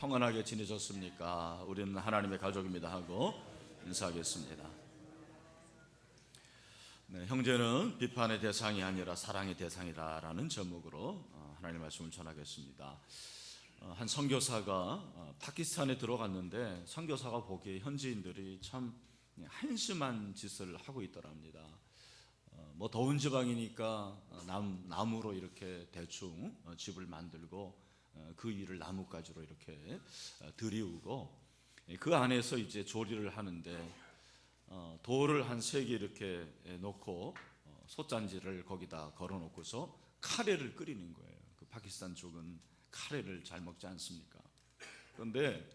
평안하게 지내셨습니까? 우리는 하나님의 가족입니다 하고 인사하겠습니다. 네, 형제는 비판의 대상이 아니라 사랑의 대상이다라는 제목으로 하나님의 말씀을 전하겠습니다. 한 선교사가 파키스탄에 들어갔는데 선교사가 보기에 현지인들이 참 한심한 짓을 하고 있더랍니다. 뭐 더운 지방이니까 나무로 이렇게 대충 집을 만들고 그 위를 나뭇가지로 이렇게 들이우고 그 안에서 이제 조리를 하는데 돌을 한 3개 이렇게 놓고 솥잔지를 거기다 걸어놓고서 카레를 끓이는 거예요. 그 파키스탄 쪽은 카레를 잘 먹지 않습니까? 그런데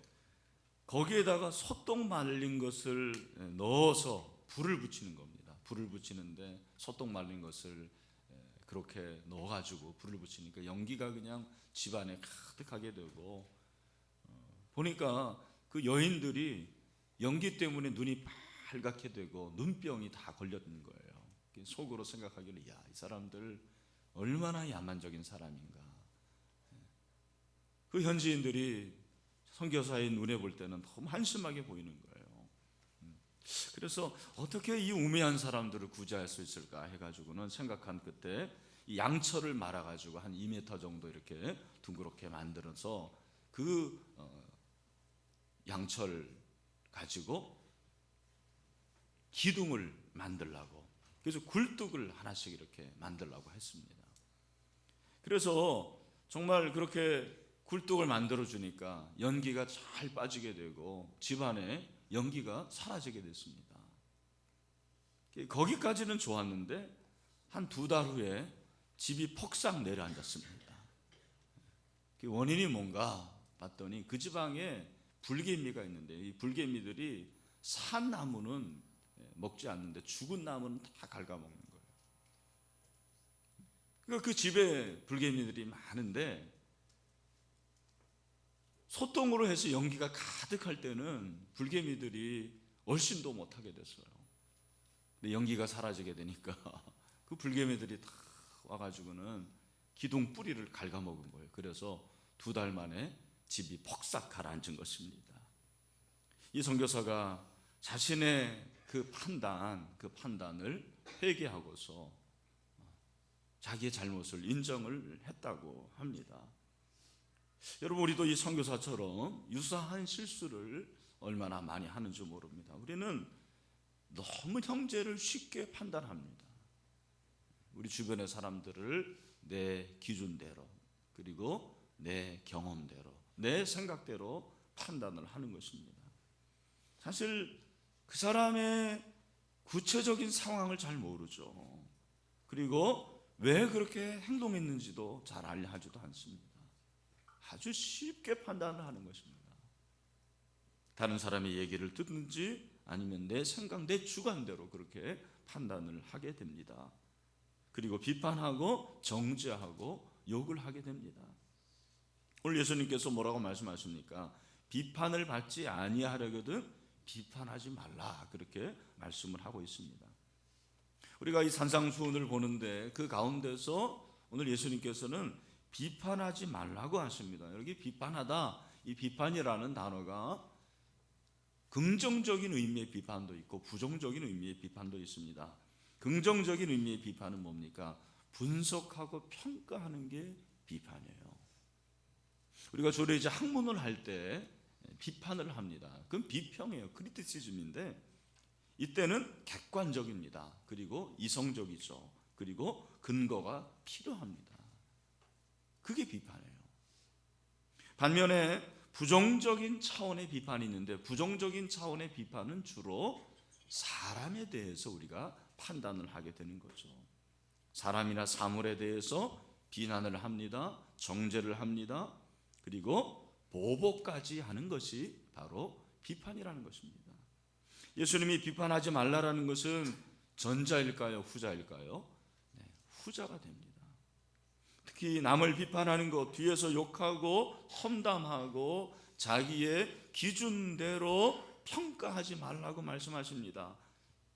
거기에다가 소똥 말린 것을 넣어서 불을 붙이는 겁니다. 불을 붙이는데 소똥 말린 것을 그렇게 넣어가지고 불을 붙이니까 연기가 그냥 집안에 가득하게 되고 보니까 그 여인들이 연기 때문에 눈이 빨갛게 되고 눈병이 다 걸렸는 거예요. 속으로 생각하기를 야, 이 사람들 얼마나 야만적인 사람인가. 그 현지인들이 선교사의 눈에 볼 때는 너무 한심하게 보이는 거예요. 그래서 어떻게 이 우매한 사람들을 구제할 수 있을까 해가지고는 생각한 끝에 이 양철을 말아가지고 한 2m 정도 이렇게 둥그렇게 만들어서 그 양철 가지고 기둥을 만들라고, 그래서 굴뚝을 하나씩 이렇게 만들라고 했습니다. 그래서 정말 그렇게 굴뚝을 만들어 주니까 연기가 잘 빠지게 되고 집안에 연기가 사라지게 됐습니다. 거기까지는 좋았는데 한 2달 후에 집이 폭삭 내려앉았습니다. 그 원인이 뭔가 봤더니 그 지방에 불개미가 있는데 이 불개미들이 산 나무는 먹지 않는데 죽은 나무는 다 갉아먹는 거예요. 그러니까 그 집에 불개미들이 많은데 소똥으로 해서 연기가 가득할 때는 불개미들이 얼씬도 못하게 됐어요. 근데 연기가 사라지게 되니까 그 불개미들이 다 와가지고는 기둥 뿌리를 갉아먹은 거예요. 그래서 2달 만에 집이 폭삭 가라앉은 것입니다. 이 선교사가 자신의 그 판단을 회개하고서 자기의 잘못을 인정을 했다고 합니다. 여러분, 우리도 이 선교사처럼 유사한 실수를 얼마나 많이 하는지 모릅니다. 우리는 너무 형제를 쉽게 판단합니다. 우리 주변의 사람들을 내 기준대로, 그리고 내 경험대로, 내 생각대로 판단을 하는 것입니다. 사실 그 사람의 구체적인 상황을 잘 모르죠. 그리고 왜 그렇게 행동했는지도 잘 알려하지도 않습니다. 아주 쉽게 판단을 하는 것입니다. 다른 사람의 얘기를 듣는지 아니면 내 생각, 내 주관대로 그렇게 판단을 하게 됩니다. 그리고 비판하고 정죄하고 욕을 하게 됩니다. 오늘 예수님께서 뭐라고 말씀하십니까? 비판을 받지 아니하려거든 비판하지 말라, 그렇게 말씀을 하고 있습니다. 우리가 이 산상수훈을 보는데 그 가운데서 오늘 예수님께서는 비판하지 말라고 하십니다. 여기 비판하다, 이 비판이라는 단어가 긍정적인 의미의 비판도 있고 부정적인 의미의 비판도 있습니다. 긍정적인 의미의 비판은 뭡니까? 분석하고 평가하는 게 비판이에요. 우리가 주로 이제 학문을 할 때 비판을 합니다. 그건 비평이에요. 크리티시즘인데 이때는 객관적입니다. 그리고 이성적이죠. 그리고 근거가 필요합니다. 그게 비판이에요. 반면에 부정적인 차원의 비판이 있는데 부정적인 차원의 비판은 주로 사람에 대해서 우리가 판단을 하게 되는 거죠. 사람이나 사물에 대해서 비난을 합니다. 정죄를 합니다. 그리고 보복까지 하는 것이 바로 비판이라는 것입니다. 예수님이 비판하지 말라라는 것은 전자일까요? 후자일까요? 네, 후자가 됩니다. 특히 남을 비판하는 것, 뒤에서 욕하고 험담하고 자기의 기준대로 평가하지 말라고 말씀하십니다.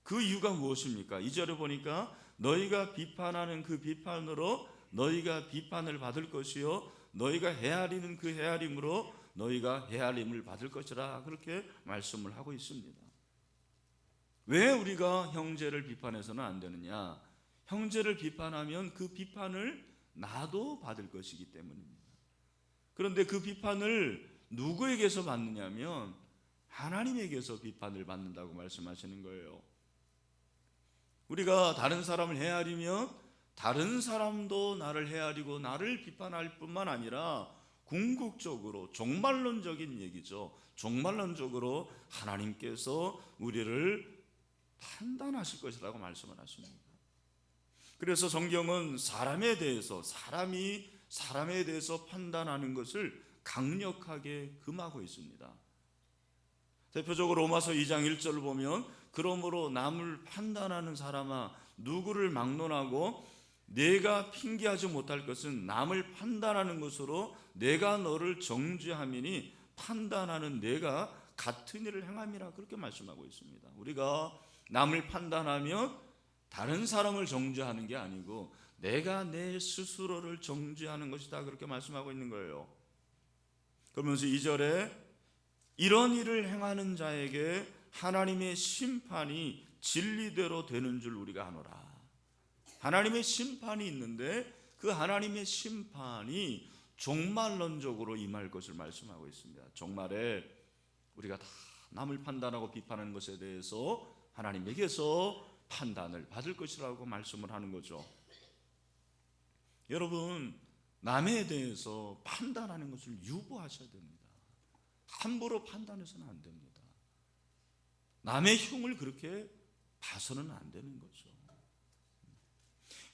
그 이유가 무엇입니까? 2절에 보니까 너희가 비판하는 그 비판으로 너희가 비판을 받을 것이요 너희가 헤아리는 그 헤아림으로 너희가 헤아림을 받을 것이라 그렇게 말씀을 하고 있습니다. 왜 우리가 형제를 비판해서는 안 되느냐? 형제를 비판하면 그 비판을 나도 받을 것이기 때문입니다. 그런데 그 비판을 누구에게서 받느냐면 하나님에게서 비판을 받는다고 말씀하시는 거예요. 우리가 다른 사람을 헤아리면 다른 사람도 나를 헤아리고 나를 비판할 뿐만 아니라 궁극적으로 종말론적인 얘기죠. 종말론적으로 하나님께서 우리를 판단하실 것이라고 말씀을 하십니다. 그래서 성경은 사람에 대해서 사람에 대해서 판단하는 것을 강력하게 금하고 있습니다. 대표적으로 로마서 2장 1절을 보면 그러므로 남을 판단하는 사람아 누구를 막론하고 내가 핑계하지 못할 것은 남을 판단하는 것으로 내가 너를 정죄함이니 판단하는 내가 같은 일을 행함이라 그렇게 말씀하고 있습니다. 우리가 남을 판단하면 다른 사람을 정죄하는 게 아니고 내가 내 스스로를 정죄하는 것이다 그렇게 말씀하고 있는 거예요. 그러면서 2절에 이런 일을 행하는 자에게 하나님의 심판이 진리대로 되는 줄 우리가 아노라. 하나님의 심판이 있는데 그 하나님의 심판이 종말론적으로 임할 것을 말씀하고 있습니다. 종말에 우리가 다 남을 판단하고 비판하는 것에 대해서 하나님에게서 판단을 받을 것이라고 말씀을 하는 거죠. 여러분, 남에 대해서 판단하는 것을 유보하셔야 됩니다. 함부로 판단해서는 안 됩니다. 남의 흉을 그렇게 봐서는 안 되는 거죠.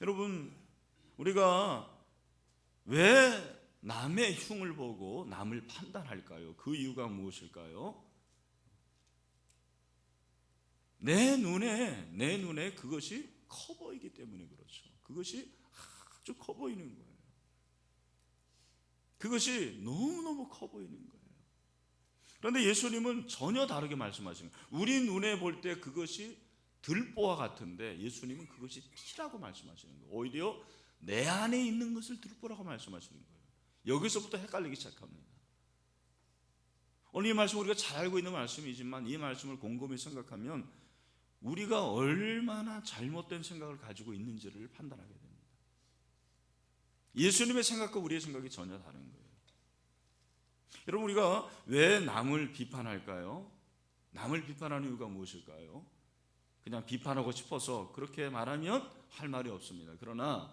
여러분, 우리가 왜 남의 흉을 보고 남을 판단할까요? 그 이유가 무엇일까요? 내 눈에 그것이 커 보이기 때문에 그렇죠. 그것이 아주 커 보이는 거예요. 그것이 너무너무 커 보이는 거예요. 그런데 예수님은 전혀 다르게 말씀하시는 거예요. 우리 눈에 볼 때 그것이 들보와 같은데 예수님은 그것이 티라고 말씀하시는 거예요. 오히려 내 안에 있는 것을 들보라고 말씀하시는 거예요. 여기서부터 헷갈리기 시작합니다. 오늘 이 말씀 우리가 잘 알고 있는 말씀이지만 이 말씀을 곰곰이 생각하면 우리가 얼마나 잘못된 생각을 가지고 있는지를 판단하게 됩니다. 예수님의 생각과 우리의 생각이 전혀 다른 거예요. 여러분, 우리가 왜 남을 비판할까요? 남을 비판하는 이유가 무엇일까요? 그냥 비판하고 싶어서 그렇게 말하면 할 말이 없습니다. 그러나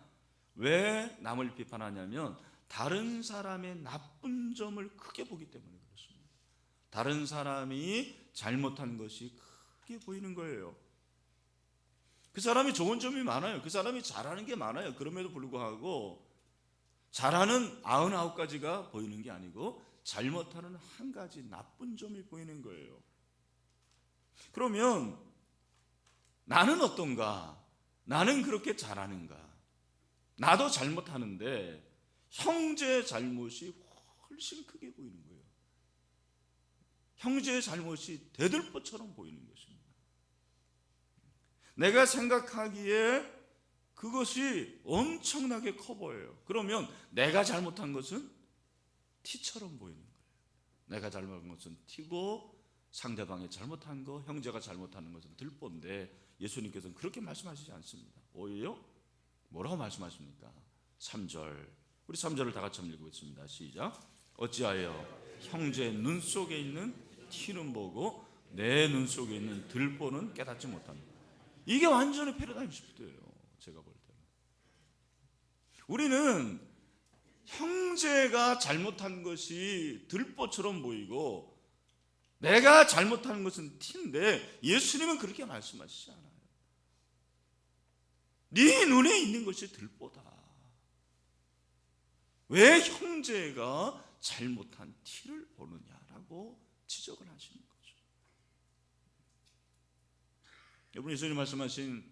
왜 남을 비판하냐면 다른 사람의 나쁜 점을 크게 보기 때문에 그렇습니다. 다른 사람이 잘못한 것이 크게 보이는 거예요. 그 사람이 좋은 점이 많아요. 그 사람이 잘하는 게 많아요. 그럼에도 불구하고 잘하는 99가지가 보이는 게 아니고 잘못하는 한 가지 나쁜 점이 보이는 거예요. 그러면 나는 어떤가? 나는 그렇게 잘하는가? 나도 잘못하는데 형제의 잘못이 훨씬 크게 보이는 거예요. 형제의 잘못이 대들보처럼 보이는 것입니다. 내가 생각하기에 그것이 엄청나게 커 보여요. 그러면 내가 잘못한 것은 티처럼 보이는 거예요. 내가 잘못한 것은 티고 상대방이 잘못한 거, 형제가 잘못하는 것은 들보인데 예수님께서는 그렇게 말씀하시지 않습니다. 오히려 뭐라고 말씀하십니까? 3절, 우리 3절을 다 같이 한번 읽겠습니다. 시작. 어찌하여 형제의 눈 속에 있는 티는 보고 내 눈 속에 있는 들보는 깨닫지 못합니다. 이게 완전히 패러다임 시프트예요. 제가 볼 때는 우리는 형제가 잘못한 것이 들보처럼 보이고 내가 잘못한 것은 티인데 예수님은 그렇게 말씀하시지 않아요. 네 눈에 있는 것이 들보다. 왜 형제가 잘못한 티를 보느냐라고 지적을 하시는 거죠. 여러분, 예수님 말씀하신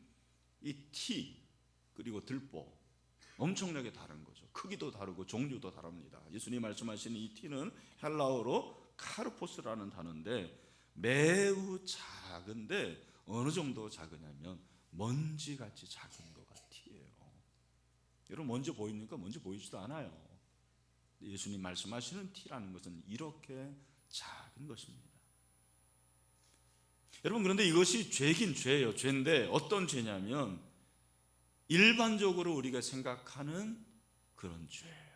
이 티 그리고 들보 엄청나게 다른 거죠. 크기도 다르고 종류도 다릅니다. 예수님 말씀하신 이 티는 헬라어로 카르포스라는 단어인데 매우 작은데 어느 정도 작으냐면 먼지같이 작은 거가 티예요. 여러분, 먼지 보입니까? 먼지 보이지도 않아요. 예수님 말씀하시는 티라는 것은 이렇게 작은 것입니다. 여러분, 그런데 이것이 죄긴 죄예요. 죄인데 어떤 죄냐면 일반적으로 우리가 생각하는 그런 죄예요.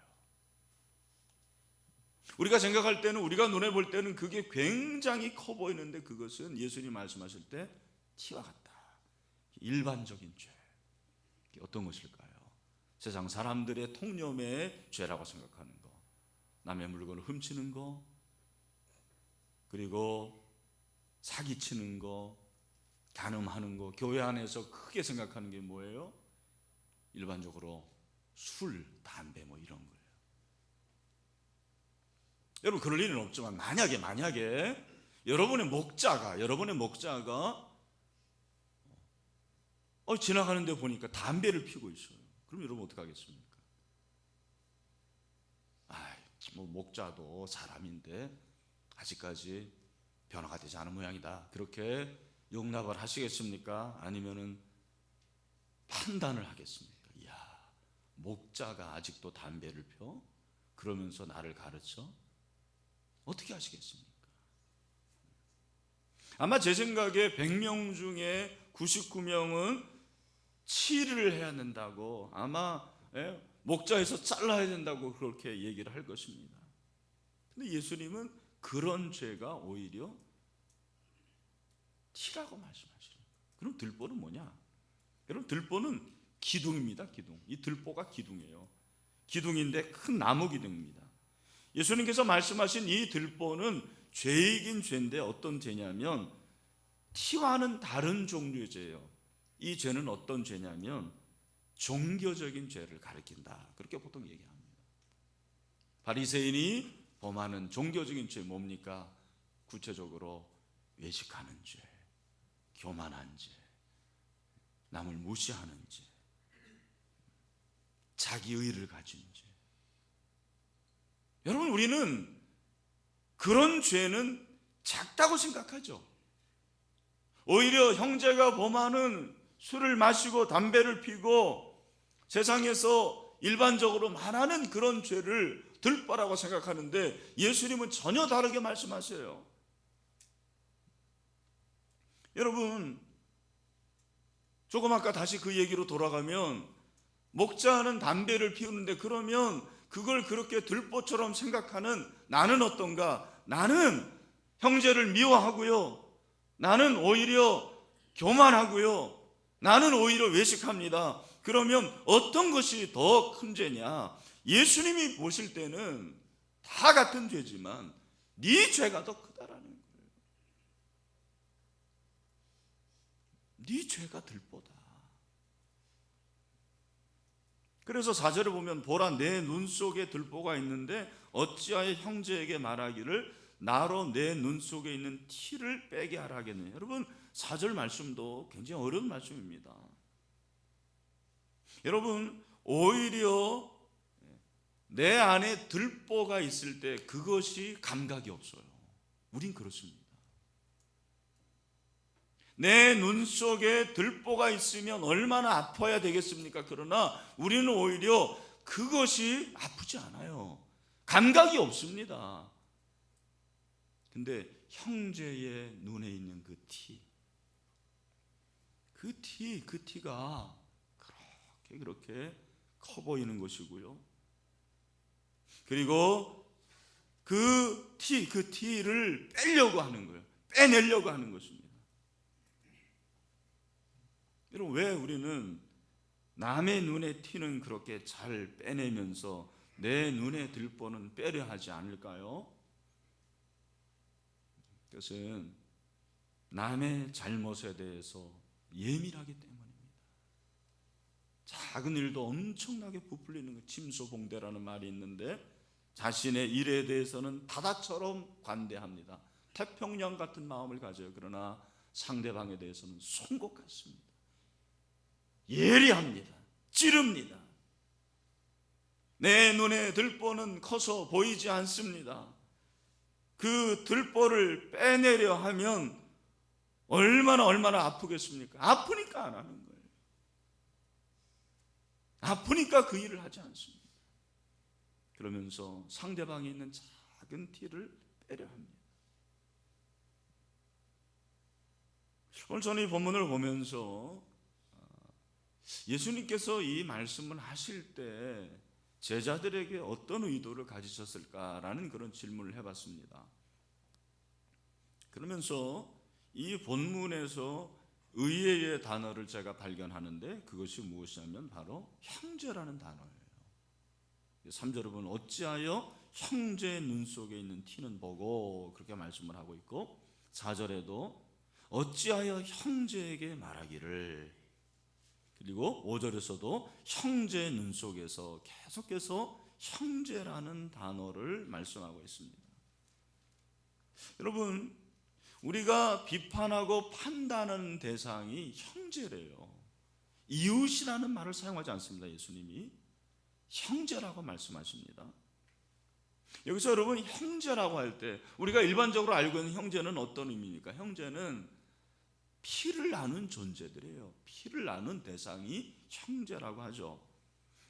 우리가 생각할 때는, 우리가 눈에 볼 때는 그게 굉장히 커 보이는데 그것은 예수님 말씀하실 때 티와 같다. 일반적인 죄. 어떤 것일까요? 세상 사람들의 통념의 죄라고 생각하는 거, 남의 물건을 훔치는 거, 그리고 사기치는 거, 간음하는 거. 교회 안에서 크게 생각하는 게 뭐예요? 일반적으로 술, 담배 뭐 이런 거예요. 여러분, 그럴 일은 없지만 만약에 여러분의 목자가 지나가는데 보니까 담배를 피우고 있어요. 그럼 여러분 어떻게 하겠습니까? 뭐 목자도 사람인데 아직까지 변화가 되지 않은 모양이다, 그렇게 용납을 하시겠습니까? 아니면은 판단을 하겠습니까? 이야, 목자가 아직도 담배를 펴? 그러면서 나를 가르쳐? 어떻게 하시겠습니까? 아마 제 생각에 100명 중에 99명은 치를 해야 된다고, 아마 목자에서 잘라야 된다고 그렇게 얘기를 할 것입니다. 근데 예수님은 그런 죄가 오히려 티라고 말씀하시는 거예요. 그럼 들보는 뭐냐? 여러분, 들보는 기둥입니다. 기둥. 이 들보가 기둥이에요. 기둥인데 큰 나무 기둥입니다. 예수님께서 말씀하신 이 들보는 죄이긴 죄인데 어떤 죄냐면 티와는 다른 종류의 죄예요. 이 죄는 어떤 죄냐면 종교적인 죄를 가리킨다, 그렇게 보통 얘기합니다. 바리새인이 범하는 종교적인 죄 뭡니까? 구체적으로 외식하는 죄, 교만한 죄, 남을 무시하는 죄, 자기 의를 가진 죄. 여러분, 우리는 그런 죄는 작다고 생각하죠. 오히려 형제가 범하는 술을 마시고 담배를 피고 세상에서 일반적으로 말하는 그런 죄를 들보라고 생각하는데 예수님은 전혀 다르게 말씀하세요. 여러분, 조금 아까 다시 그 얘기로 돌아가면 목자는 담배를 피우는데 그러면 그걸 그렇게 들보처럼 생각하는 나는 어떤가? 나는 형제를 미워하고요, 나는 오히려 교만하고요, 나는 오히려 외식합니다. 그러면 어떤 것이 더 큰 죄냐? 예수님이 보실 때는 다 같은 죄지만 네 죄가 더 크다라는 거예요. 네 죄가 들보다. 그래서 4절에 보면 보라, 내 눈 속에 들보가 있는데 어찌하여 형제에게 말하기를 나로 내 눈 속에 있는 티를 빼게 하라 하겠느냐. 여러분, 4절 말씀도 굉장히 어려운 말씀입니다. 여러분, 오히려 내 안에 들보가 있을 때 그것이 감각이 없어요. 우린 그렇습니다. 내 눈 속에 들보가 있으면 얼마나 아파야 되겠습니까? 그러나 우리는 오히려 그것이 아프지 않아요. 감각이 없습니다. 근데 형제의 눈에 있는 그 티가 그렇게 커 보이는 것이고요. 그리고 그 티를 빼려고 하는 거예요. 빼내려고 하는 것입니다. 여러분, 왜 우리는 남의 눈에 티는 그렇게 잘 빼내면서 내 눈에 들보는 빼려 하지 않을까요? 그것은 남의 잘못에 대해서 예민하기 때문입니다. 작은 일도 엄청나게 부풀리는 거, 침소봉대라는 말이 있는데 자신의 일에 대해서는 바다처럼 관대합니다. 태평양 같은 마음을 가져요. 그러나 상대방에 대해서는 송곳 같습니다. 예리합니다. 찌릅니다. 내 눈에 들보는 커서 보이지 않습니다. 그 들보를 빼내려 하면 얼마나 아프겠습니까? 아프니까 안 하는 거예요. 아프니까 그 일을 하지 않습니다. 그러면서 상대방이 있는 작은 티를 빼려 합니다. 오늘 저는 이 본문을 보면서 예수님께서 이 말씀을 하실 때 제자들에게 어떤 의도를 가지셨을까라는 그런 질문을 해봤습니다. 그러면서 이 본문에서 의외의 단어를 제가 발견하는데 그것이 무엇이냐면 바로 형제라는 단어예요. 3절을 보면 어찌하여 형제의 눈 속에 있는 티는 보고 그렇게 말씀을 하고 있고 4절에도 어찌하여 형제에게 말하기를, 그리고 5절에서도 형제의 눈 속에서 계속해서 형제라는 단어를 말씀하고 있습니다. 여러분, 우리가 비판하고 판단하는 대상이 형제래요. 이웃이라는 말을 사용하지 않습니다. 예수님이 형제라고 말씀하십니다. 여기서 여러분 형제라고 할 때 우리가 일반적으로 알고 있는 형제는 어떤 의미입니까? 형제는 피를 나눈 존재들이에요. 피를 나눈 대상이 형제라고 하죠.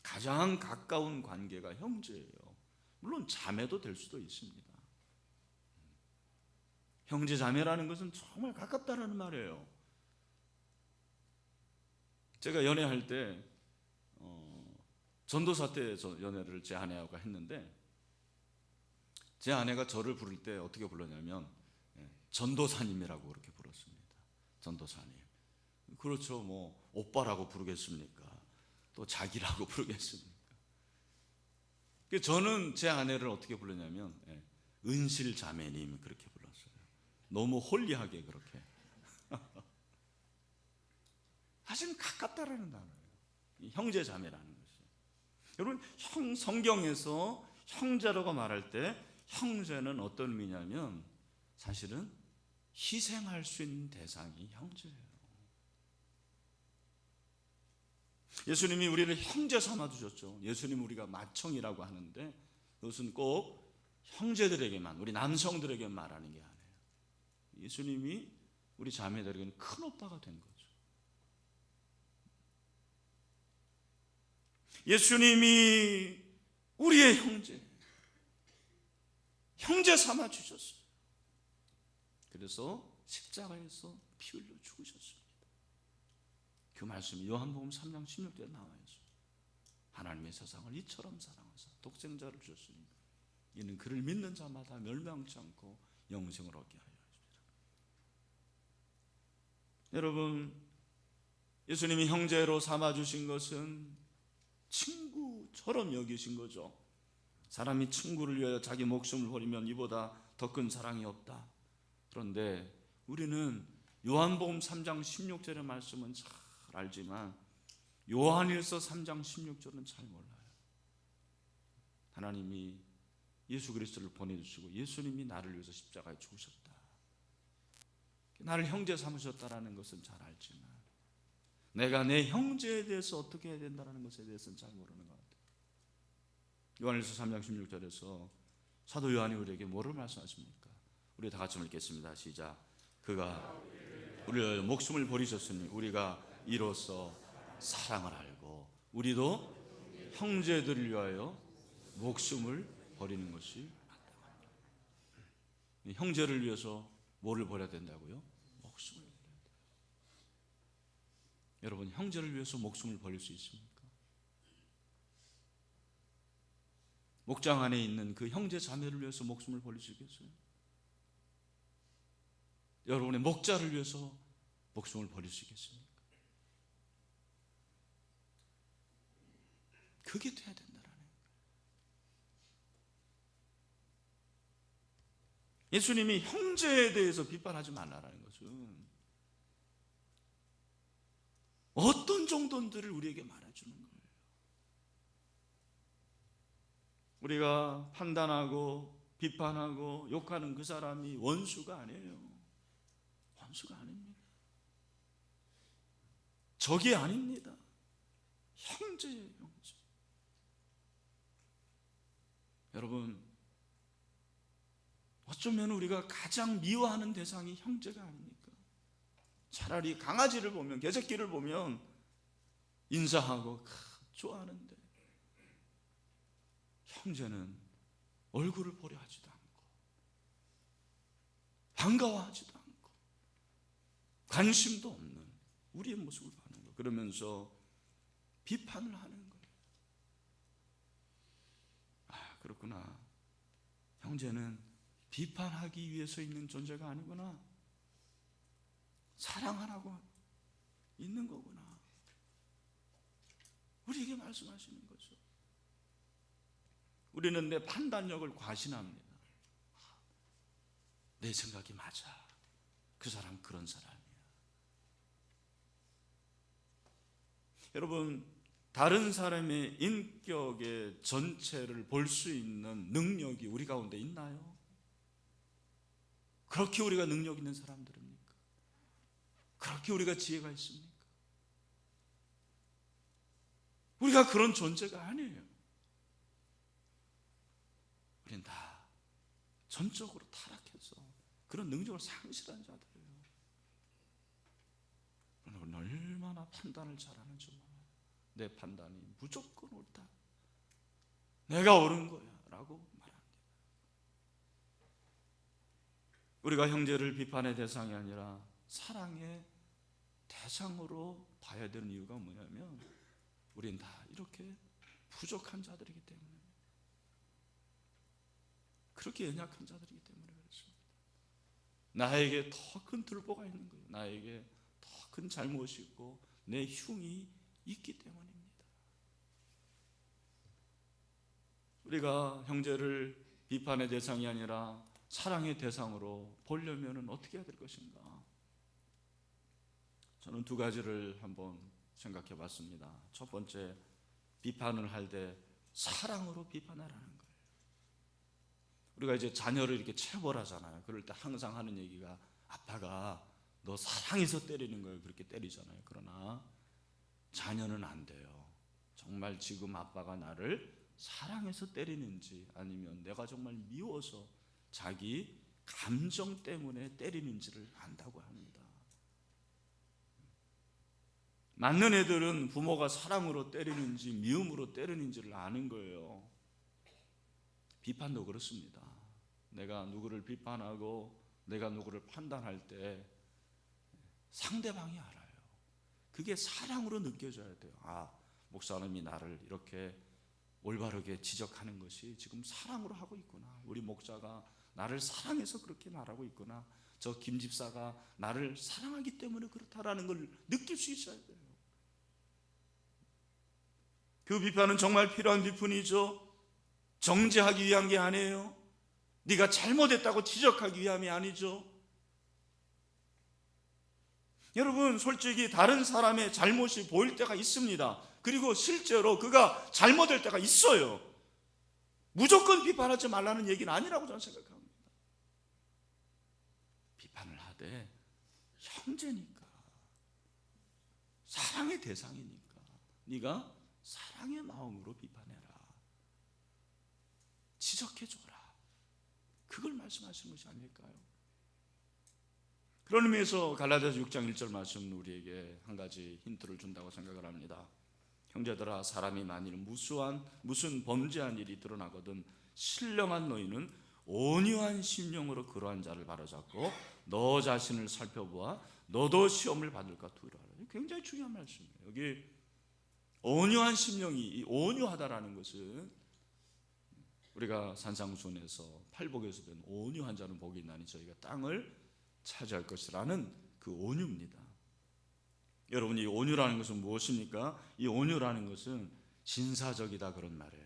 가장 가까운 관계가 형제예요. 물론 자매도 될 수도 있습니다. 형제 자매라는 것은 정말 가깝다라는 말이에요. 제가 연애할 때 전도사 때 연애를 제 아내하고 했는데 제 아내가 저를 부를 때 어떻게 불렀냐면 전도사님이라고 그렇게 불렀습니다. 전도사님. 그렇죠. 뭐 오빠라고 부르겠습니까? 또 자기라고 부르겠습니까? 저는 제 아내를 어떻게 불렀냐면 은실 자매님 그렇게 불렀어요. 너무 홀리하게 그렇게. 사실 가깝다라는 단어예요. 형제 자매라는 것이. 여러분 성경에서 형제라고 말할 때 형제는 어떤 의미냐면 사실은 희생할 수 있는 대상이 형제예요. 예수님이 우리를 형제 삼아 주셨죠. 예수님 우리가 맏형이라고 하는데 그것은 꼭 형제들에게만, 우리 남성들에게 말하는 게 아니에요. 예수님이 우리 자매들에게는 큰 오빠가 된 거죠. 예수님이 우리의 형제 삼아 주셨어요. 그래서 십자가에서 피 흘려 죽으셨습니다. 그 말씀이 요한복음 3장 16절에 나와 있어요. 하나님의 세상을 이처럼 사랑하사 독생자를 주셨으니 이는 그를 믿는 자마다 멸망치 않고 영생을 얻게 하여 하십니다. 여러분, 예수님이 형제로 삼아 주신 것은 친구처럼 여기신 거죠. 사람이 친구를 위하여 자기 목숨을 버리면 이보다 더 큰 사랑이 없다. 그런데 우리는 요한복음 3장 16절의 말씀은 잘 알지만 요한일서 3장 16절은 잘 몰라요. 하나님이 예수 그리스도를 보내주시고 예수님이 나를 위해서 십자가에 죽으셨다, 나를 형제 삼으셨다라는 것은 잘 알지만 내가 내 형제에 대해서 어떻게 해야 된다는 것에 대해서는 잘 모르는 것 같아요. 요한일서 3장 16절에서 사도 요한이 우리에게 뭐를 말씀하십니까? 우리 다 같이 읽겠습니다. 시작. 그가 우리의 목숨을 버리셨으니 우리가 이로써 사랑을 알고 우리도 형제들을 위하여 목숨을 버리는 것이 맞다고 합니다. 형제를 위해서 뭐를 버려야 된다고요? 목숨을 버려야 돼요. 여러분, 형제를 위해서 목숨을 버릴 수 있습니까? 목장 안에 있는 그 형제 자매를 위해서 목숨을 버릴 수 있겠어요? 여러분의 목자를 위해서 목숨을 버릴 수 있겠습니까? 그게 돼야 된다라는 거예요. 예수님이 형제에 대해서 비판하지 말라라는 것은 어떤 정도인지를 우리에게 말해주는 거예요. 우리가 판단하고 비판하고 욕하는 그 사람이 원수가 아니에요. 원수가 아닙니다. 적이 아닙니다. 형제예요, 형제. 여러분, 어쩌면 우리가 가장 미워하는 대상이 형제가 아닙니까? 차라리 강아지를 보면, 개새끼를 보면 인사하고 좋아하는데 형제는 얼굴을 보려 하지도 않고 반가워하지도 않고 관심도 없는 우리의 모습을 보는 거예요. 그러면서 비판을 하는 거예요. 아, 그렇구나. 형제는 비판하기 위해서 있는 존재가 아니구나. 사랑하라고 있는 거구나. 우리에게 말씀하시는 거죠. 우리는 내 판단력을 과신합니다. 내 생각이 맞아. 그 사람 그런 사람이야. 여러분, 다른 사람의 인격의 전체를 볼 수 있는 능력이 우리 가운데 있나요? 그렇게 우리가 능력 있는 사람들입니까? 그렇게 우리가 지혜가 있습니까? 우리가 그런 존재가 아니에요. 우리는 다 전적으로 타락해서 그런 능력을 상실한 자들이에요. 우리는 얼마나 판단을 잘하는지 몰라요. 내 판단이 무조건 옳다, 내가 옳은 거야 라고 말합니다. 우리가 형제를 비판의 대상이 아니라 사랑의 대상으로 봐야 되는 이유가 뭐냐면 우리는 다 이렇게 부족한 자들이기 때문에, 그렇게 연약한 자들이기 때문에 그렇습니다. 나에게 더 큰 들보가 있는 거예요. 나에게 더 큰 잘못이 있고 내 흉이 있기 때문입니다. 우리가 형제를 비판의 대상이 아니라 사랑의 대상으로 보려면 어떻게 해야 될 것인가? 저는 두 가지를 한번 생각해 봤습니다. 첫 번째, 비판을 할 때 사랑으로 비판하라는 거예요. 우리가 이제 자녀를 이렇게 체벌하잖아요. 그럴 때 항상 하는 얘기가 아빠가 너 사랑해서 때리는 걸 그렇게 때리잖아요. 그러나 자녀는 안 돼요. 정말 지금 아빠가 나를 사랑해서 때리는지 아니면 내가 정말 미워서 자기 감정 때문에 때리는지를 안다고 합니다. 맞는 애들은 부모가 사랑으로 때리는지 미움으로 때리는지를 아는 거예요. 비판도 그렇습니다. 내가 누구를 비판하고 내가 누구를 판단할 때 상대방이 알아요. 그게 사랑으로 느껴져야 돼요. 아, 목사님이 나를 이렇게 올바르게 지적하는 것이 지금 사랑으로 하고 있구나. 우리 목사가 나를 사랑해서 그렇게 말하고 있구나. 저 김 집사가 나를 사랑하기 때문에 그렇다라는 걸 느낄 수 있어야 돼요. 그 비판은 정말 필요한 비판이죠. 정죄하기 위한 게 아니에요. 네가 잘못했다고 지적하기 위함이 아니죠. 여러분, 솔직히 다른 사람의 잘못이 보일 때가 있습니다. 그리고 실제로 그가 잘못될 때가 있어요. 무조건 비판하지 말라는 얘기는 아니라고 저는 생각합니다. 비판을 하되 형제니까, 사랑의 대상이니까 네가 사랑의 마음으로 비판해라, 지적해줘라, 그걸 말씀하시는 것이 아닐까요? 그런 의미에서 갈라디아서 6장 1절 말씀은 우리에게 한 가지 힌트를 준다고 생각을 합니다. 형제들아, 사람이 만일 무슨 범죄한 일이 드러나거든 신령한 너희는 온유한 심령으로 그러한 자를 바로잡고 너 자신을 살펴보아 너도 시험을 받을까 두려워하라. 굉장히 중요한 말씀이에요. 여기 온유한 심령이, 이 온유하다라는 것은 우리가 산상수훈에서 팔복에서 된 온유한 자는 복이 있나니 저희가 땅을 차지할 것이라는 그 온유입니다. 여러분, 이 온유라는 것은 무엇입니까? 이 온유라는 것은 진사적이다 그런 말이에요.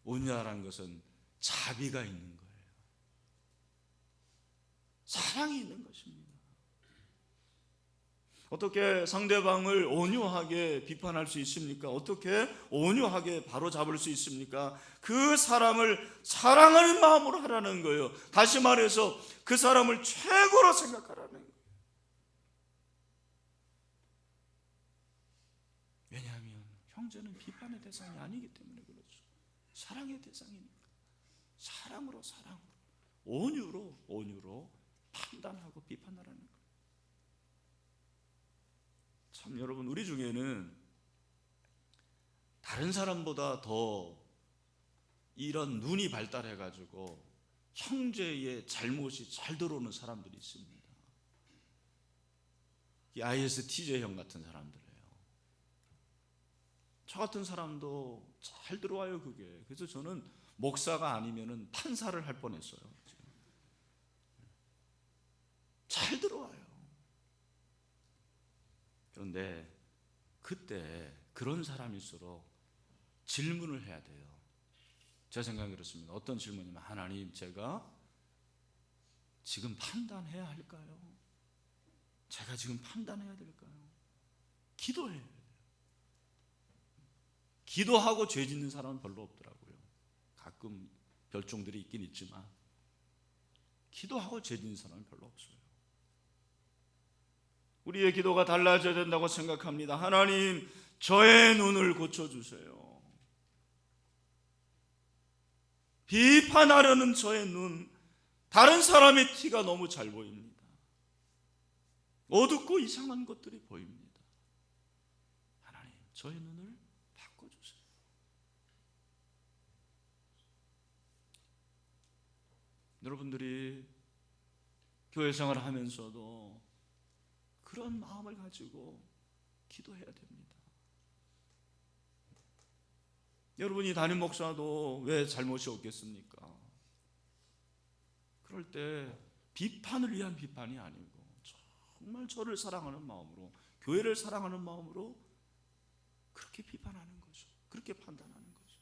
온유라는 것은 자비가 있는 거예요. 사랑이 있는 것입니다. 어떻게 상대방을 온유하게 비판할 수 있습니까? 어떻게 온유하게 바로잡을 수 있습니까? 그 사람을 사랑하는 마음으로 하라는 거예요. 다시 말해서 그 사람을 최고로 생각하라는 거예요. 왜냐하면 형제는 비판의 대상이 아니기 때문에 그렇죠. 사랑의 대상이니까. 사랑으로 온유로 판단하고 비판하라는 거예요. 참, 여러분, 우리 중에는 다른 사람보다 더 이런 눈이 발달해가지고 형제의 잘못이 잘 들어오는 사람들이 있습니다. 이 ISTJ형 같은 사람들이에요. 저 같은 사람도 잘 들어와요 그게. 그래서 저는 목사가 아니면은 판사를 할 뻔했어요. 잘 들어와요. 그런데 그때 그런 사람일수록 질문을 해야 돼요. 제 생각은 그렇습니다. 어떤 질문이면, 하나님, 제가 지금 판단해야 할까요? 제가 지금 판단해야 될까요? 기도해야 돼요. 기도하고 죄 짓는 사람은 별로 없더라고요. 가끔 별종들이 있긴 있지만 기도하고 죄 짓는 사람은 별로 없어요. 우리의 기도가 달라져야 된다고 생각합니다. 하나님, 저의 눈을 고쳐주세요. 비판하려는 저의 눈, 다른 사람의 티가 너무 잘 보입니다. 어둡고 이상한 것들이 보입니다. 하나님, 저의 눈을 바꿔주세요. 여러분들이 교회 생활을 하면서도 그런 마음을 가지고 기도해야 됩니다. 여러분이 담임 목사도 왜 잘못이 없겠습니까? 그럴 때 비판을 위한 비판이 아니고 정말 저를 사랑하는 마음으로, 교회를 사랑하는 마음으로 그렇게 비판하는 거죠. 그렇게 판단하는 거죠.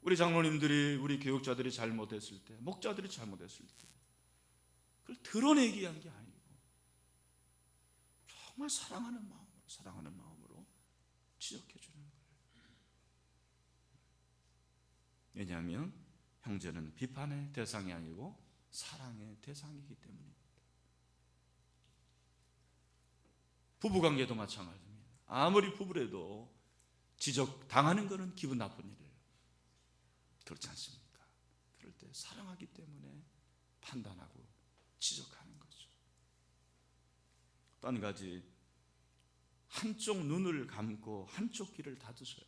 우리 장로님들이, 우리 교육자들이 잘못했을 때, 목자들이 잘못했을 때 그걸 드러내기 위한 게 아니고 정말 사랑하는 마음으로 지적해 주는 거예요. 왜냐하면 형제는 비판의 대상이 아니고 사랑의 대상이기 때문입니다. 부부관계도 마찬가지입니다. 아무리 부부래도 지적당하는 것은 기분 나쁜 일이에요. 그렇지 않습니까? 그럴 때 사랑하기 때문에 판단하고 지적하는 거죠. 또 한 가지, 한쪽 눈을 감고 한쪽 귀를 닫으세요.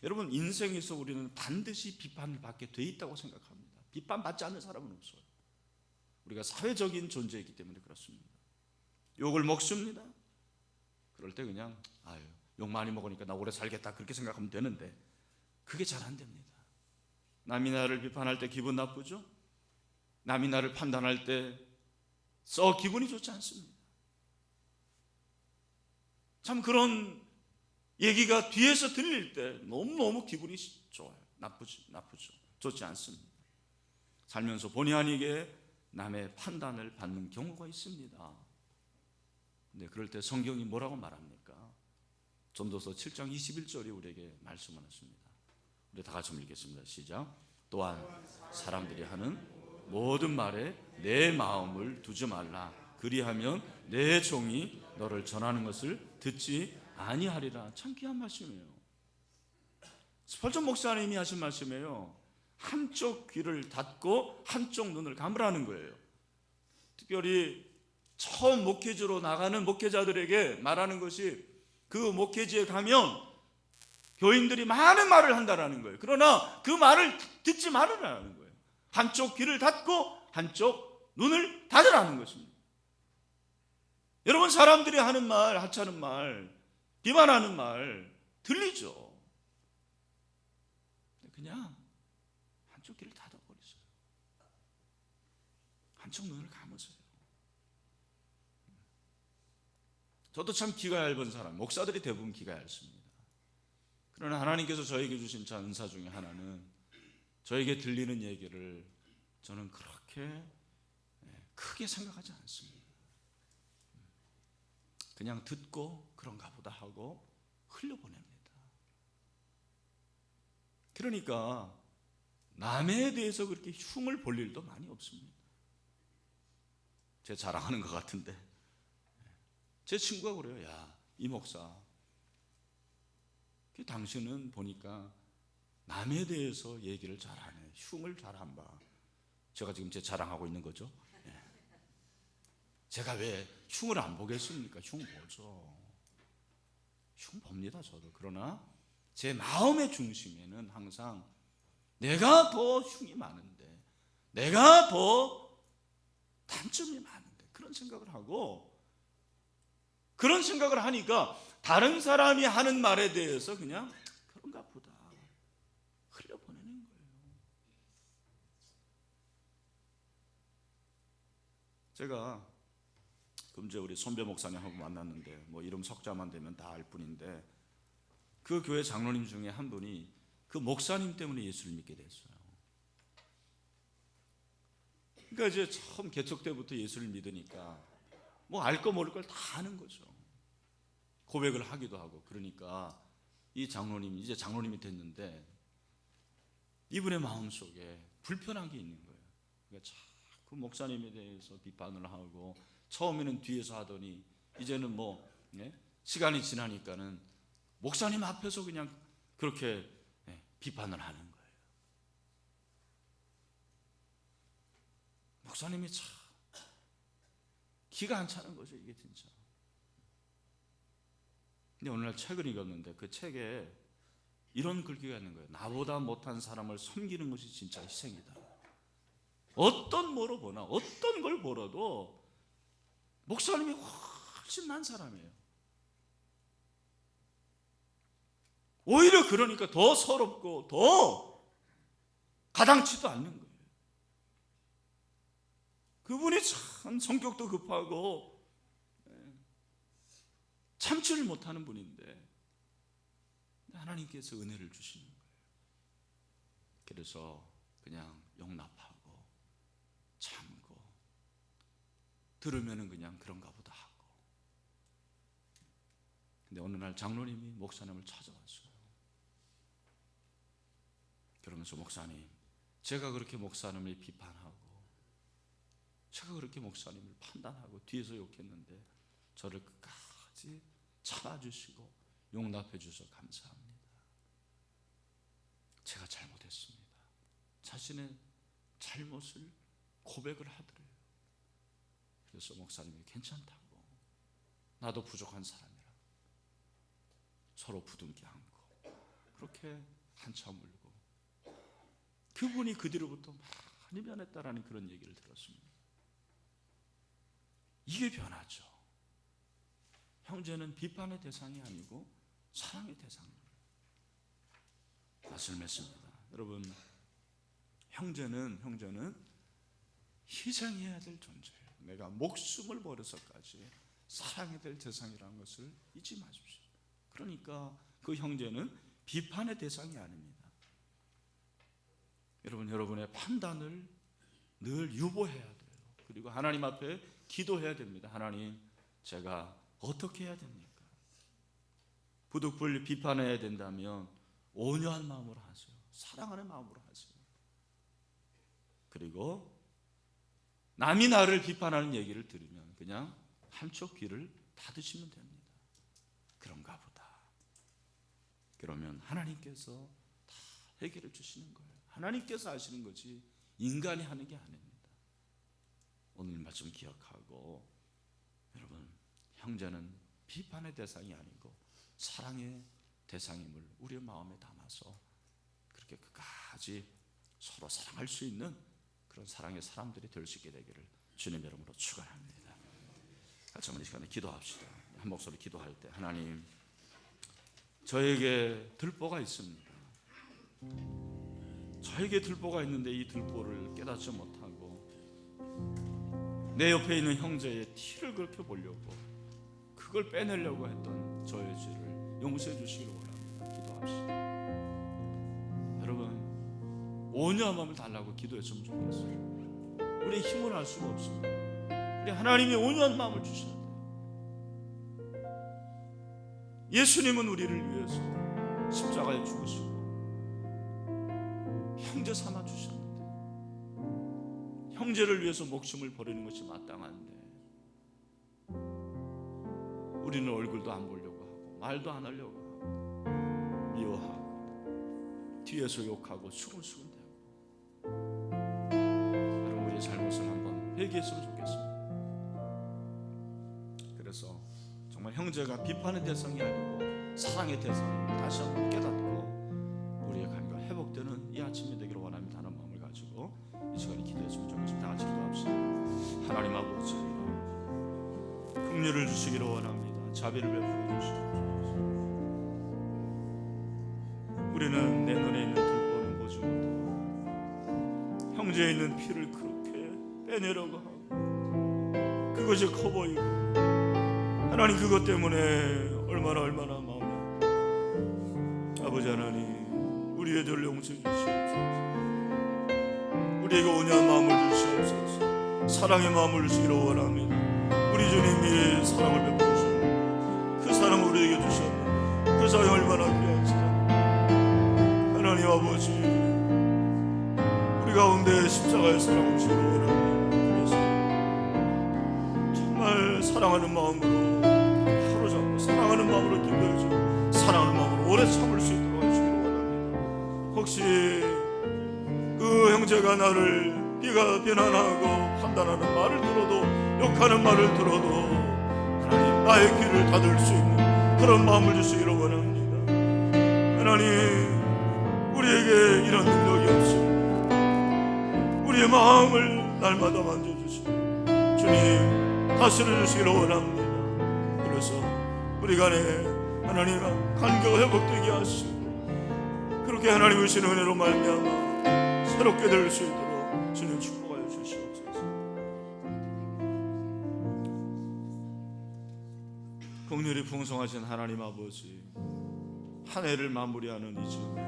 여러분, 인생에서 우리는 반드시 비판을 받게 돼 있다고 생각합니다. 비판받지 않는 사람은 없어요. 우리가 사회적인 존재이기 때문에 그렇습니다. 욕을 먹습니다. 그럴 때 그냥 욕 많이 먹으니까 나 오래 살겠다 그렇게 생각하면 되는데 그게 잘 안 됩니다. 남이 나를 비판할 때 기분 나쁘죠? 남이 나를 판단할 때 썩 기분이 좋지 않습니다. 참 그런 얘기가 뒤에서 들릴 때 너무너무 기분이 좋아요. 나쁘죠. 좋지 않습니다. 살면서 본의 아니게 남의 판단을 받는 경우가 있습니다. 근데 그럴 때 성경이 뭐라고 말합니까? 전도서 7장 21절이 우리에게 말씀하셨습니다. 우리 다 같이 읽겠습니다. 시작. 또한 사람들이 하는 모든 말에 내 마음을 두지 말라. 그리하면 내 종이 너를 전하는 것을 듣지 아니하리라. 참 귀한 말씀이에요. 스펄전 목사님이 하신 말씀이에요. 한쪽 귀를 닫고 한쪽 눈을 감으라는 거예요. 특별히 처음 목회지로 나가는 목회자들에게 말하는 것이, 그 목회지에 가면 교인들이 많은 말을 한다라는 거예요. 그러나 그 말을 듣지 말으라는 거예요. 한쪽 귀를 닫고 한쪽 눈을 닫으라는 것입니다. 여러분, 사람들이 하는 말, 하찮은 말, 비난하는 말 들리죠? 그냥 한쪽 귀를 닫아버리세요. 한쪽 눈을 감으세요. 저도 참 귀가 얇은 사람, 목사들이 대부분 귀가 얇습니다. 그러나 하나님께서 저에게 주신 참 은사 중에 하나는, 저에게 들리는 얘기를 저는 그렇게 크게 생각하지 않습니다. 그냥 듣고 그런가 보다 하고 흘려보냅니다. 그러니까 남에 대해서 그렇게 흉을 볼 일도 많이 없습니다. 제 자랑하는 것 같은데 제 친구가 그래요. 야, 이 목사, 당신은 보니까 남에 대해서 얘기를 잘 안 해. 흉을 잘 안 봐. 제가 지금 제 자랑하고 있는 거죠. 제가 왜 흉을 안 보겠습니까? 흉 보죠. 흉 봅니다, 저도. 그러나 제 마음의 중심에는 항상 내가 더 흉이 많은데, 내가 더 단점이 많은데, 그런 생각을 하고, 그런 생각을 하니까 다른 사람이 하는 말에 대해서 그냥 그런가 보다 흘려보내는 거예요. 제가 금주에 우리 손배 목사님하고 만났는데, 뭐 이름 석자만 되면 다 알 뿐인데, 그 교회 장로님 중에 한 분이 그 목사님 때문에 예수를 믿게 됐어요. 그러니까 이제 처음 개척 때부터 예수를 믿으니까 뭐 알 거 모를 걸 다 아는 거죠. 고백을 하기도 하고. 그러니까 이 장로님이 이제 장로님이 됐는데 이분의 마음속에 불편한 게 있는 거예요. 그러니까 자꾸 목사님에 대해서 비판을 하고, 처음에는 뒤에서 하더니 이제는 뭐 시간이 지나니까는 목사님 앞에서 그냥 그렇게 비판을 하는 거예요. 목사님이 참 기가 안 차는 거죠, 이게 진짜. 근데 오늘날 책을 읽었는데 그 책에 이런 글귀가 있는 거예요. 나보다 못한 사람을 섬기는 것이 진짜 희생이다. 어떤 뭐로 보나, 어떤 걸 보러도 목사님이 훨씬 난 사람이에요. 오히려 그러니까 더 서럽고 더 가당치도 않는 거예요. 그분이 참 성격도 급하고 참지를 못하는 분인데 하나님께서 은혜를 주시는 거예요. 그래서 그냥 용납하고 참고, 들으면은 그냥 그런가 보다 하고. 근데 어느 날 장로님이 목사님을 찾아왔어요. 그러면서 목사님, 제가 그렇게 목사님을 비판하고, 제가 그렇게 목사님을 판단하고 뒤에서 욕했는데 저를 끝까지 참아주시고 용납해 주셔서 감사합니다. 제가 잘못했습니다. 자신의 잘못을 고백을 하더래요. 그래서 목사님이 괜찮다고, 나도 부족한 사람이라 서로 부둥켜 안고 그렇게 한참 울고, 그분이 그 뒤로부터 많이 변했다라는 그런 얘기를 들었습니다. 이게 변하죠. 형제는 비판의 대상이 아니고 사랑의 대상입니다. 말씀을 맺습니다. 여러분, 형제는 희생해야 될 존재예요. 내가 목숨을 버려서까지 사랑해야 될 대상이라는 것을 잊지 마십시오. 그러니까 그 형제는 비판의 대상이 아닙니다. 여러분의 판단을 늘 유보해야 돼요. 그리고 하나님 앞에 기도해야 됩니다. 하나님, 제가 어떻게 해야 됩니까? 부득불 비판해야 된다면 온유한 마음으로 하세요. 사랑하는 마음으로 하세요. 그리고 남이 나를 비판하는 얘기를 들으면 그냥 한쪽 귀를 닫으시면 됩니다. 그런가 보다. 그러면 하나님께서 다 해결해 주시는 거예요. 하나님께서 하시는 거지 인간이 하는 게 아닙니다. 오늘 말씀 기억하고, 여러분, 형제는 비판의 대상이 아니고 사랑의 대상임을 우리의 마음에 담아서 그렇게 끝까지 서로 사랑할 수 있는 그런 사랑의 사람들이 될 수 있게 되기를 주님 이름으로 축원합니다. 같이 한번 이 시간에 기도합시다. 한 목소리 기도할 때, 하나님, 저에게 들보가 있습니다. 저에게 들보가 있는데 이 들보를 깨닫지 못하고 내 옆에 있는 형제의 티를 그렇게 보려고 그걸 빼내려고 했던 저의 죄를 용서해 주시기를 원합니다. 기도합시다. 여러분, 온유한 마음을 달라고 기도했으면 좋겠어요. 우리 힘을 알 수가 없습니다. 우리 하나님이 온유한 마음을 주셔야 돼요. 예수님은 우리를 위해서 십자가에 죽으시고 형제 삼아 주셨는데, 형제를 위해서 목숨을 버리는 것이 마땅한데 우리는 얼굴도 안 보려고 하고 말도 안 하려고 하고 미워하고 뒤에서 욕하고 수근수근대고. 여러분, 우리의 잘못을 한번 회개했으면 좋겠습니다. 그래서 정말 형제가 비판의 대상이 아니고 사랑의 대상을 다시 한번 깨닫고 자비를 주시기를 원합니다. 자비를 베풀어 주시옵소서. 우리는 내 눈에 있는 들보는 보지 못하고 형제에 있는 피를 그렇게 빼내려고 하고 그것이 커 보이고 하나님 그것 때문에 얼마나 마음이 아버지 하나님 우리의 죄를 용서해 주시옵소서. 우리에게 온유한 마음을 주시옵소서. 사랑의 마음을 주시기를 원합니다. 우리 주님이 사랑을 베푸시옵소서. 그 사랑을 우리에게 주셨는데 그 사랑이 얼마나 귀한 사랑. 하나님 아버지 우리 가운데 십자가의 사랑을 주시기를 원합니다. 그래서 정말 사랑하는 마음으로 사로잡고 사랑하는 마음으로 들려주고 사랑하는 마음으로 오래 참을 수 있도록 해주시기를 원합니다. 혹시 그 형제가 나를 비난하고 판단하는 말을 들어도 욕하는 말을 들어도 하나님 나의 귀를 닫을 수 있는 그런 마음을 주시기를 원합니다. 하나님 우리에게 이런 능력이 없습니다. 우리의 마음을 날마다 만져주시고 주님 다스려 주시기를 원합니다. 그래서 우리 간에 하나님 관계가 회복되게 하시고 그렇게 하나님 주시는 은혜로 말미암아 새롭게 될 수 있도록 주님 축복하여 주시옵소서. 긍휼이 풍성하신 하나님 아버지 한 해를 마무리하는 이 즈음에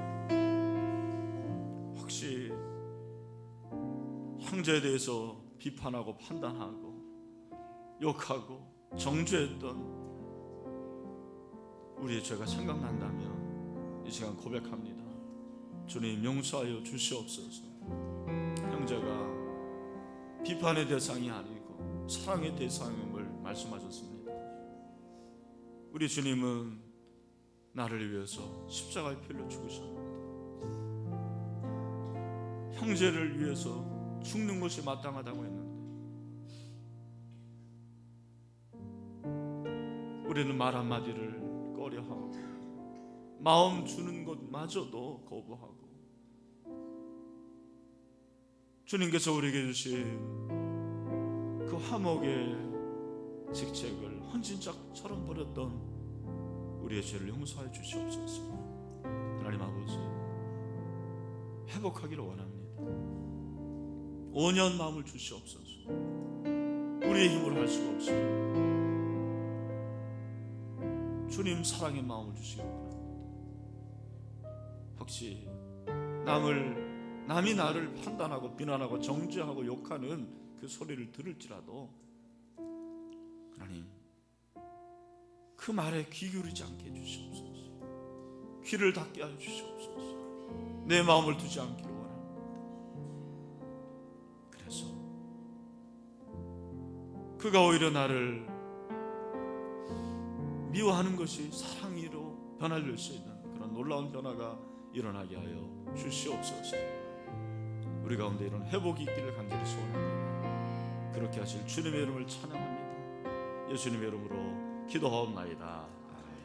혹시 형제에 대해서 비판하고 판단하고 욕하고 정죄했던 우리의 죄가 생각난다면 이 시간 고백합니다. 주님 용서하여 주시옵소서. 형제가 비판의 대상이 아니고 사랑의 대상임을 말씀하셨습니다. 우리 주님은 나를 위해서 십자가에 피를 죽으셨습니다. 형제를 위해서 죽는 것이 마땅하다고 했는데 우리는 말 한마디를 꺼려하고 마음 주는 것마저도 거부하고 주님께서 우리에게 주신 그 화목의 직책을 헌신짝처럼 버렸던 우리의 죄를 용서해 주시옵소서. 하나님 아버지 회복하기를 원합니다. 온유한 마음을 주시옵소서. 우리의 힘으로 할 수가 없습니다. 주님 사랑의 마음을 주시기 원합니다. 혹시 남이 나를 판단하고 비난하고 정죄하고 욕하는 그 소리를 들을지라도 하나님 그 말에 귀 기울이지 않게 해주시옵소서. 귀를 닫게 하여 주시옵소서. 내 마음을 두지 않기를 원합니다. 그래서 그가 오히려 나를 미워하는 것이 사랑으로 변화될 수 있는 그런 놀라운 변화가 일어나게 하여 주시옵소서. 우리 가운데 이런 회복이 있기를 간절히 소원합니다. 그렇게 하실 주님의 이름을 찬양합니다. 예수님의 이름으로 기도하옵나이다. 아멘.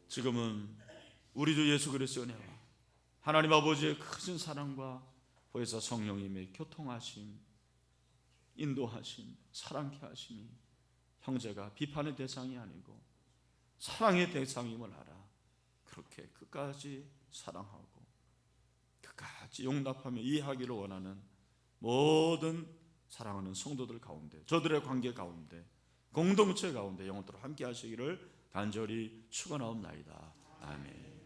지금은 우리 주 예수 그리스도의 은혜와 하나님 아버지의 크신 사랑과 보혜사 성령님의 교통하심, 인도하심, 사랑케 하심이 형제가 비판의 대상이 아니고 사랑의 대상임을 알아 그렇게 끝까지 사랑하고 끝까지 용납하며 이해하기를 원하는 모든 사랑하는 성도들 가운데 저들의 관계 가운데 공동체 가운데 영원토록 함께 하시기를 간절히 축원하옵나이다. 아멘.